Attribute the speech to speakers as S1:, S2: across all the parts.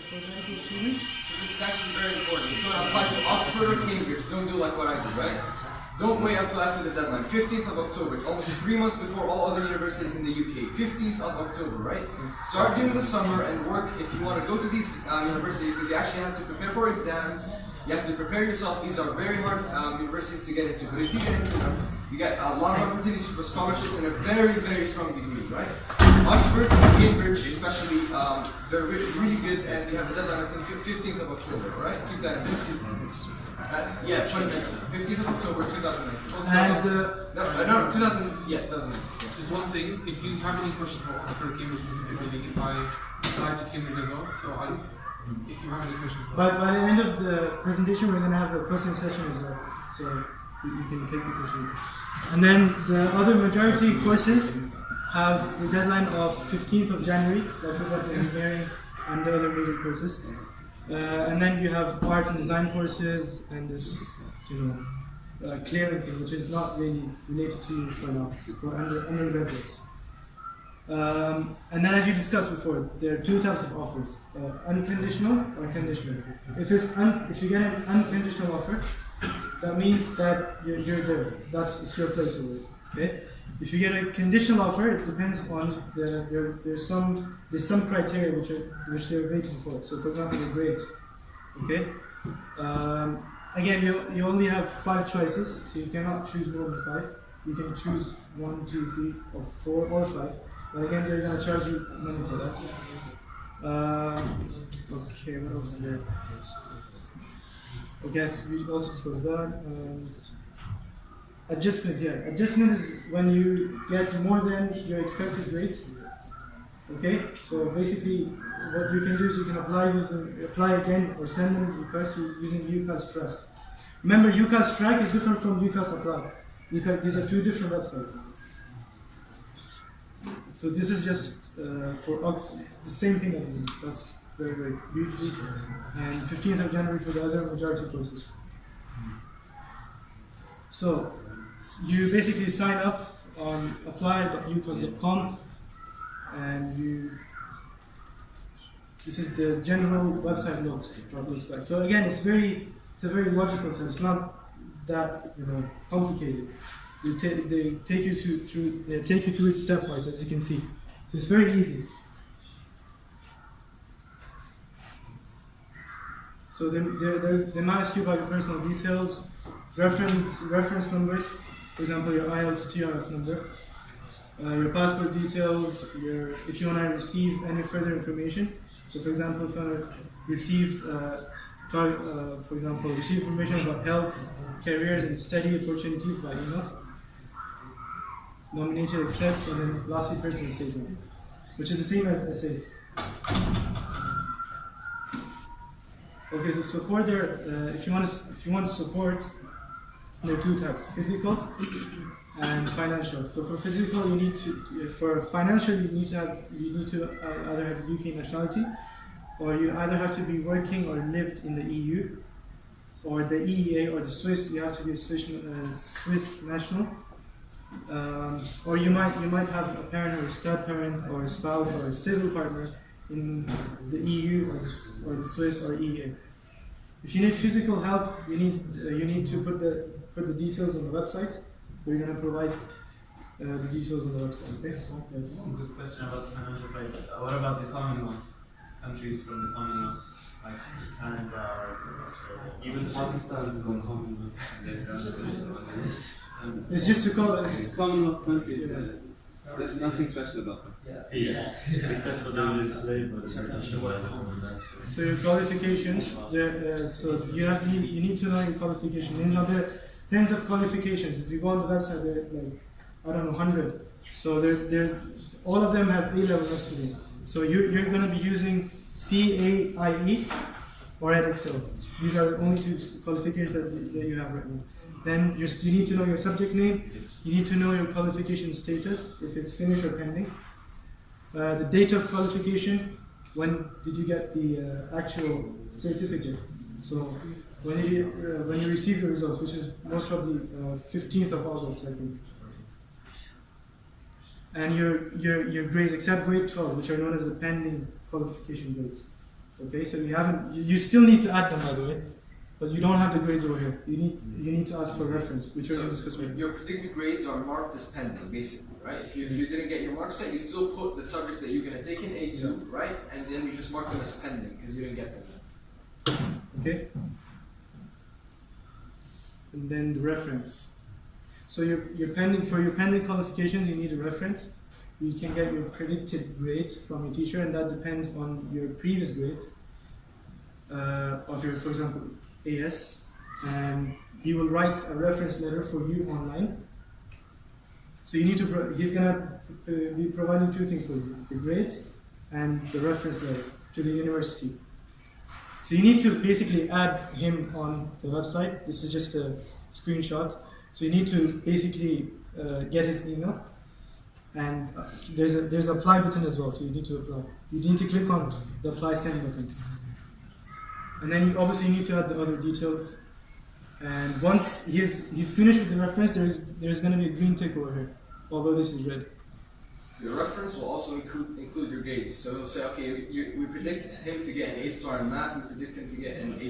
S1: for medical students.
S2: So this is actually very important. If you want to apply to Oxford or Cambridge, don't do like what I did, right? Don't wait until after the deadline. 15th of October. It's almost 3 months before all other universities in the UK. 15th of October, right? Start during the summer and work if you want to go to these universities, because you actually have to prepare for exams. You have to prepare yourself. These are very hard universities to get into. But if you get into them, you get a lot of opportunities for scholarships and a very, very strong degree, right? Oxford, Cambridge especially, they're really good, and you have a deadline until 15th of October, right? Keep that in mind. Yeah, 2019. 15th of October 2019.
S1: And
S2: no, 2000. Yeah, 2019.
S3: There's one thing. If you have any questions about Oxford, Cambridge specifically, I applied to Cambridge as well. So if you have any questions.
S1: by the end of the presentation, we're going to have a question session as well, so you can take the questions. And then the other majority courses have the deadline of 15th of January, like about engineering and the other major courses. And then you have art and design courses and this, clearing thing, which is not really related to you for now, for undergraduates. And then, as we discussed before, there are two types of offers: unconditional or conditional. If you get an unconditional offer, that means that you're there. It's your place over. Okay. If you get a conditional offer, it depends on there's some criteria which they're waiting for. So, for example, the grades. Okay. Again, you only have 5 choices, so you cannot choose more than 5. You can choose 1, 2, 3, or 4, or 5. But again, they're going to charge you money for that. Okay, what else is there? Okay, so we also discussed that. Adjustment here. Adjustment is when you get more than your expected grade. Okay, so basically, what you can do is you can apply again or send them requests using UCAS Track. Remember, UCAS Track is different from UCAS Apply. These are 2 different websites. So this is just for Oxford, the same thing that we discussed very, very briefly, and 15th of January for the other majority courses. So you basically sign up on apply.ucas.com, and this is the general website looks like. So again, it's a very logical sense. It's not that complicated. They take you through it stepwise, as you can see. So it's very easy. So they might ask you about your personal details, reference numbers, for example, your IELTS TRF number, your passport details, if you want to receive any further information. So, for example, if you want to receive, receive information about health, careers, and study opportunities by email. Nominated access, and then lastly personal statement, which is the same as essays. Okay, so support there. If you want to support, there are 2 types: physical and financial. So for physical, for financial, you need to either have UK nationality, or you either have to be working or lived in the EU, or the EEA or the Swiss. You have to be a Swiss national. Or you might have a parent or a step-parent or a spouse or a civil partner in the EU or the Swiss or EEA. If you need physical help, you need to put the details on the website. We're going to provide the details on the website. Okay? Yes.
S4: Good question about financial aid. What about the Commonwealth countries from the Commonwealth, like Canada or Australia?
S5: Even Pakistan is going Commonwealth.
S1: It's just to call it
S5: Commonwealth countries. There's nothing special about them.
S4: Yeah. Except for the slave, but
S1: so your qualifications. So you need to know your qualifications. These are the tens of qualifications. If you go on the website, there are 100. So all of them have A-level study. So you're going to be using CAIE or Edexcel. These are the only 2 qualifications that you have right now. Then you need to know your subject name. You need to know your qualification status, if it's finished or pending. The date of qualification. When did you get the actual certificate? So when you receive your results, which is most probably 15th of August, I think. And your grades, except grade 12, which are known as the pending qualification grades. Okay, so you still need to add them, by the way, but you don't have the grades over here. You need to ask for reference, which we're going to discuss later.
S2: Your predicted grades are marked as pending, basically, right? If you didn't get your marks set, you still put the subjects that you're going to take in A2, right? And then you just mark them as pending because you didn't get them.
S1: Okay? And then the reference. So your pending qualifications, you need a reference. You can get your predicted grades from your teacher, and that depends on your previous grades of your, for example, AS. And he will write a reference letter for you online. So you need to. He's gonna be providing two things for you: the grades and the reference letter to the university. So you need to basically add him on the website. This is just a screenshot. So you need to basically get his email, and there's an apply button as well. So you need to apply. You need to click on the apply send button, and then you obviously need to add the other details. And once he's finished with the reference, there's going to be a green tick over here, although this is red.
S2: Your reference will also include your grades. So it'll say, okay, we predict him to get an A* in math, we predict him to get an A*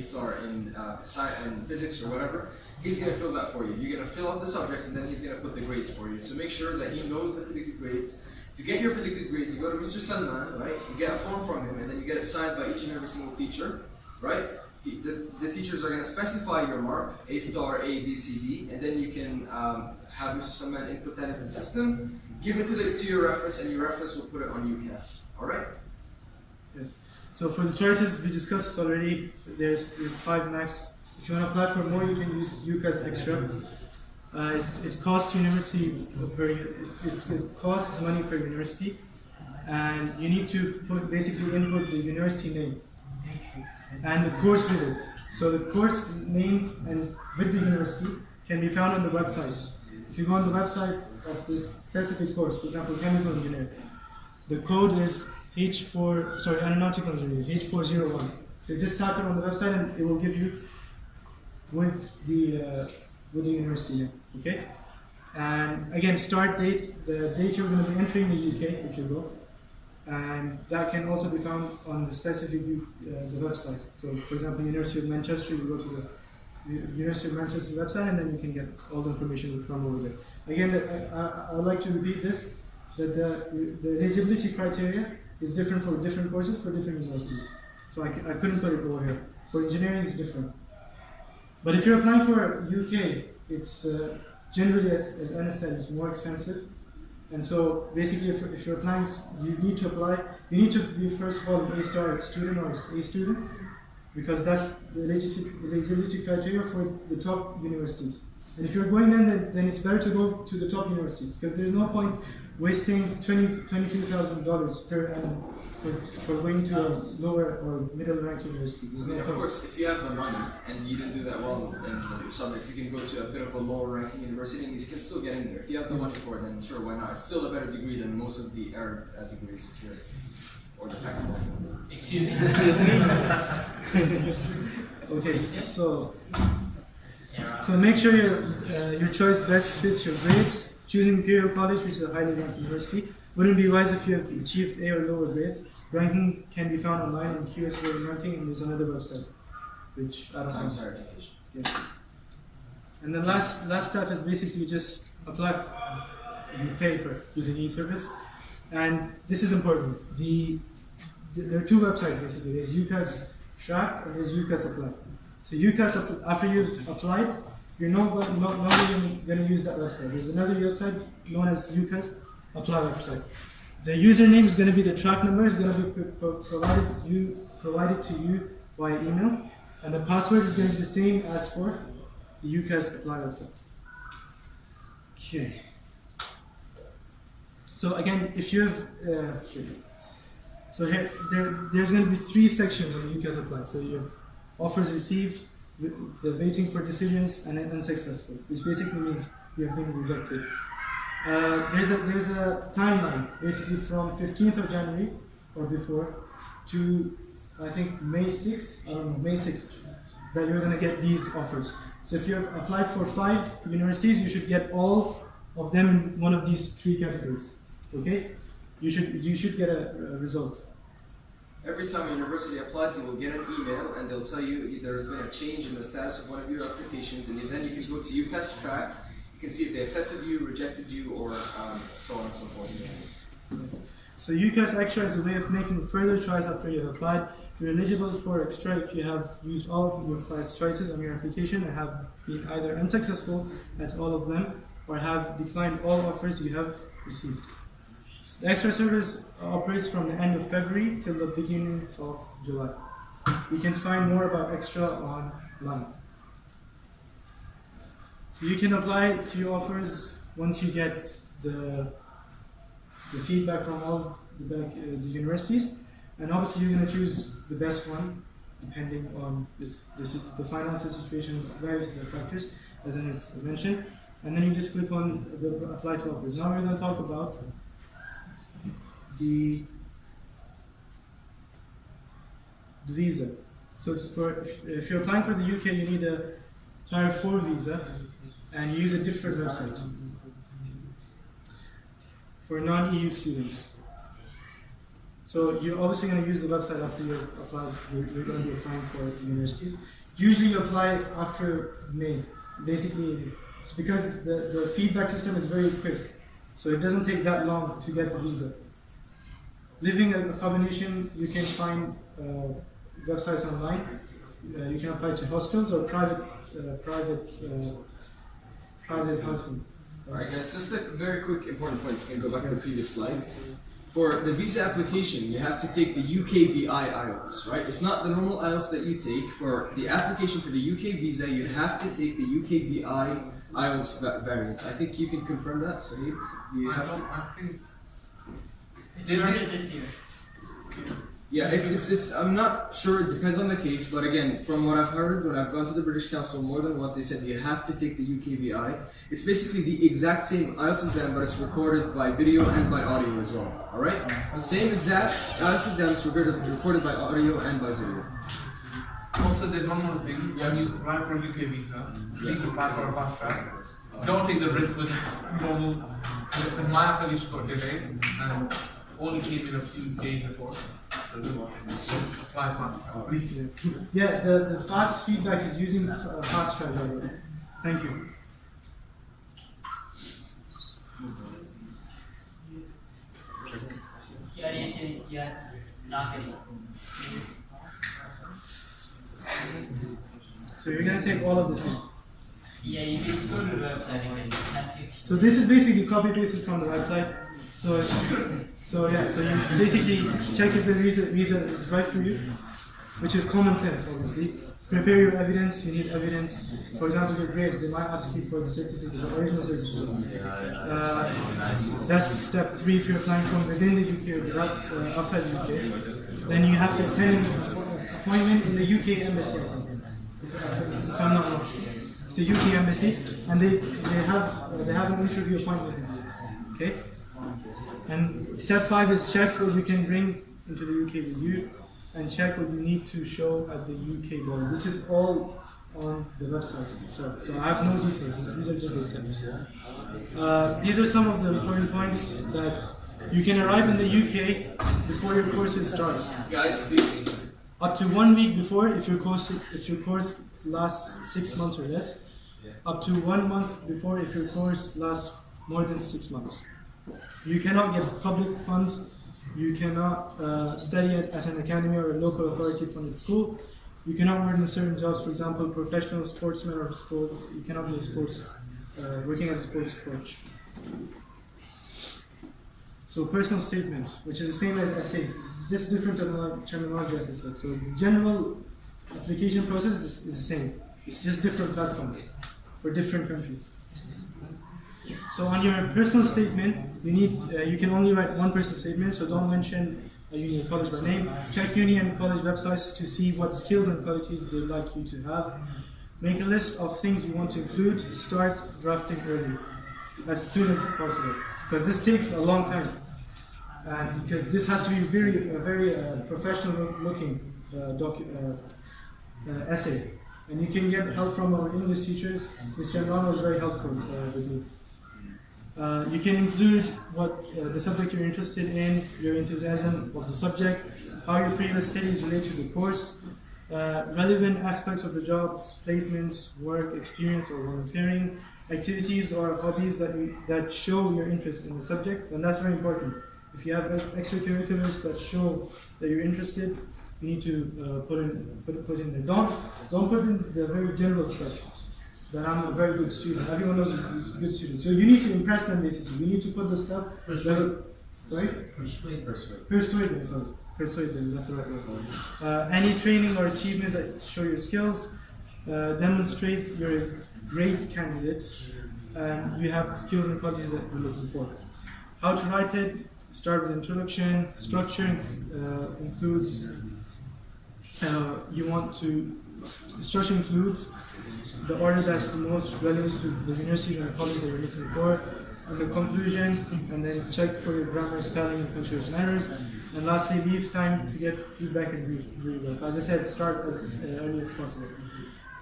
S2: in physics or whatever. He's going to fill that for you. You're going to fill out the subjects and then he's going to put the grades for you. So make sure that he knows the predicted grades. To get your predicted grades, you go to Mr. Salman, right? You get a form from him and then you get it signed by each and every single teacher, right? The teachers are going to specify your mark, A*, A, B, C, D, and then you can have Mr. Salman input that into the system, give it to your reference, and your reference will put it on UCAS. All right?
S1: Yes. So for the choices, we discussed this already. There's 5 max. If you want to apply for more, you can use UCAS Extra. It costs it costs money per university, and you need to basically input the university name and the course with it. So the course name and with the university can be found on the website. If you go on the website of this specific course, for example, chemical engineering, the code is aeronautical engineering, H401. So you just type it on the website and it will give you with the university name. Okay? And again, start date, the date you're going to be entering the UK if you go. And that can also be found on the specific the website. So, for example, University of Manchester, you go to the University of Manchester website, and then you can get all the information from over there. Again, I would like to repeat this: that the eligibility criteria is different for different courses for different universities. So I couldn't put it over here. For engineering, it's different. But if you're applying for UK, it's generally, as Anas said, it's more expensive. And so basically, if you're applying, you need to apply. You need to be first of all an A* student or A student, because that's the eligibility criteria for the top universities. And if you're going then it's better to go to the top universities, because there's no point wasting $22,000 per annum for going to a lower or middle ranked university.
S2: I mean, of course, if you have the money and you didn't do that well in your subjects, you can go to a bit of a lower ranking university and you can still get in there. If you have the money for it, then sure, why not? It's still a better degree than most of the Arab degrees here, or the Pakistani ones.
S6: Excuse me.
S1: Okay, so make sure your choice best fits your grades. Choosing Imperial College, which is a highly ranked university, wouldn't be wise if you have achieved A or lower grades. Ranking can be found online in QS ranking, and there's another website, which I don't know.
S2: Times Higher Education.
S1: Yes. And the last step is basically just apply. You pay for using e-service, and this is important. There are 2 websites basically. There's UCAS Track and there's UCAS Apply. So UCAS, after you've applied, you're not going to use that website. There's another website known as UCAS Apply website. The username is going to be the track number. Is going to be provided to you via email, and the password is going to be the same as for the UCAS Apply website. Okay. So again, if you have so here there's going to be 3 sections on the UCAS Apply. So you have offers received, the waiting for decisions, and unsuccessful, which basically means you have been rejected. There's a timeline, basically from 15th of January or before to I think May 6th, that you're going to get these offers. So if you have applied for 5 universities, you should get all of them in one of these 3 categories. Okay, you should get a result.
S2: Every time a university applies, you will get an email and they'll tell you there's been a change in the status of one of your applications, and then you can go to UCAS track. You can see if they accepted you, rejected you, or so on and so forth.
S1: So UCAS Extra is a way of making further tries after you have applied. You're eligible for extra if you have used all of your 5 choices on your application and have been either unsuccessful at all of them or have declined all offers you have received. The extra service operates from the end of February till the beginning of July. You can find more about extra online. So you can apply to your offers once you get the feedback from all the universities, and obviously you're going to choose the best one depending on the financial situation, various factors as I mentioned, and then you just click on the apply to offers. Now we're going to talk about the visa. So if you're applying for the UK, you need a Tier 4 visa, and you use a different website for non-EU students. So you're obviously going to use the website after you've applied. You're going to be applying for universities. Usually you apply after May. Basically, it's because the feedback system is very quick, so it doesn't take that long to get the visa. Living accommodation, you can find websites online. You can apply to hostels or private housing.
S2: Alright guys, just a very quick important point. You can go back to the previous slide. For the visa application, you have to take the UKVI IELTS, right? It's not the normal IELTS that you take. For the application to the UK visa, you have to take the UKVI IELTS variant. I think you can confirm that, Syed.
S3: I think
S6: It started this year.
S2: Yeah, it's. I'm not sure. It depends on the case, but again, from what I've heard, when I've gone to the British Council more than once, they said you have to take the UKVI. It's basically the exact same IELTS exam, but it's recorded by video and by audio as well. All right, same exact IELTS exam is recorded by audio and by video.
S3: also there's one more thing. When you apply for a UK visa, please apply for a fast track. Don't take the risk with normal. In my application got delayed and only came in a few days before. Just apply fast track, please.
S1: Yeah, the fast feedback is using fast track. Thank you. So you're going to take all of this in.
S6: Yeah, you can just go to the website and can't you?
S1: So this is basically copy pasted from the website. So you basically check if the visa is right for you, which is common sense, obviously. Prepare your evidence. You need evidence. For example, your grades. They might ask you for the certificate, the original certificate. That's step 3 if you're applying from within the UK or outside the UK. Then you have to attend an appointment in the UK embassy. If I'm not wrong, it's the UK embassy, and they have an interview appointment. Okay. And step 5 is check what you can bring into the UK with you, and check what you need to show at the UK border. This is all on the website itself, so I have no details. These are just the steps. These are some of the important points that you can arrive in the UK before your course starts.
S2: Guys, please.
S1: Up to 1 week before, if your course lasts 6 months or less. Up to 1 month before, if your course lasts more than 6 months. You cannot get public funds. You cannot study at an academy or a local authority funded school. You cannot work in certain jobs, for example, professional sportsman or sports. You cannot be working as a sports coach. So personal statements, which is the same as essays, it's just different terminology as I said. So the general application process is the same. It's just different platforms for different countries. So on your personal statement, you can only write one personal statement, so don't mention a uni or college by name. Check uni and college websites to see what skills and qualities they'd like you to have. Make a list of things you want to include. Start drafting early, as soon as possible, because this takes a long time. And because this has to be a very professional looking essay. And you can get help from our English teachers. Mr. Ron was very helpful with me. You can include what the subject you're interested in, your enthusiasm of the subject, how your previous studies relate to the course, relevant aspects of the jobs, placements, work, experience or volunteering, activities or hobbies that show your interest in the subject, and that's very important. If you have extracurriculars that show that you're interested, you need to put in there. Don't put in the very general stuff. That I'm a very good student. Everyone knows you're a good student. So you need to impress them basically. You need to put the stuff. Sorry? Persuade them. Sorry. Persuade them. That's the right word. Any training or achievements that show your skills, demonstrate you're a great candidate, and you have skills and qualities that you're looking for. How to write it? Start with introduction. Structure includes. Structure includes the order that's the most relevant to the university and the college that you're looking for, and the conclusion, and then check for your grammar, spelling, and punctuation errors. And lastly, leave time to get feedback and review. As I said, start as early as possible.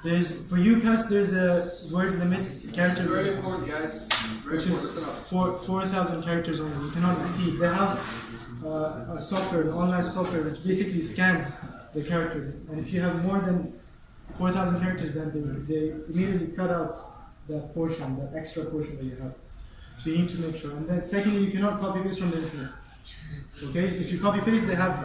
S1: For UCAS, there's a word limit character.
S2: It's very important, guys. Very
S1: which
S2: important.
S1: is
S2: Listen up.
S1: 4,000 characters only. You cannot exceed. They have a software, an online software, which basically scans the characters. And if you have more than 4,000 characters, then they immediately cut out that portion, that extra portion that you have. So you need to make sure. And then secondly, you cannot copy paste from the internet. Okay? If you copy paste, they have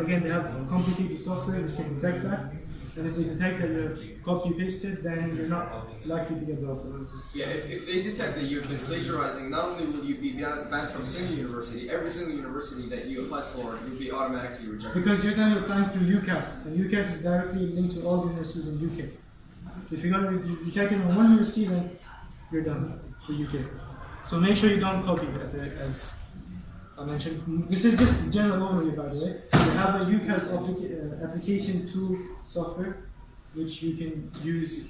S1: complicated software which can detect that. And if they detect that you have copy pasted, then you're not likely to get the offer.
S2: Yeah, if they detect that you've been plagiarizing, not only will you be banned from a single university, every single university that you apply for, you'll be automatically rejected.
S1: Because you're then applying through UCAS, and UCAS is directly linked to all universities in UK. So if you're going to be checking on one university, then you're done for UK. So make sure you don't copy as I mentioned. This is just a general overview, by the way. We have a UCAS application tool software, which you can use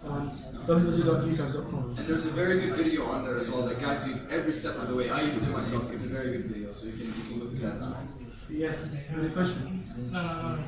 S1: on www.ucas.com.
S2: And there's a very good video on there as well that guides you every step of the way. I used it myself. It's a very good video, so you can look at that as well.
S1: Yes. Any question?
S6: No.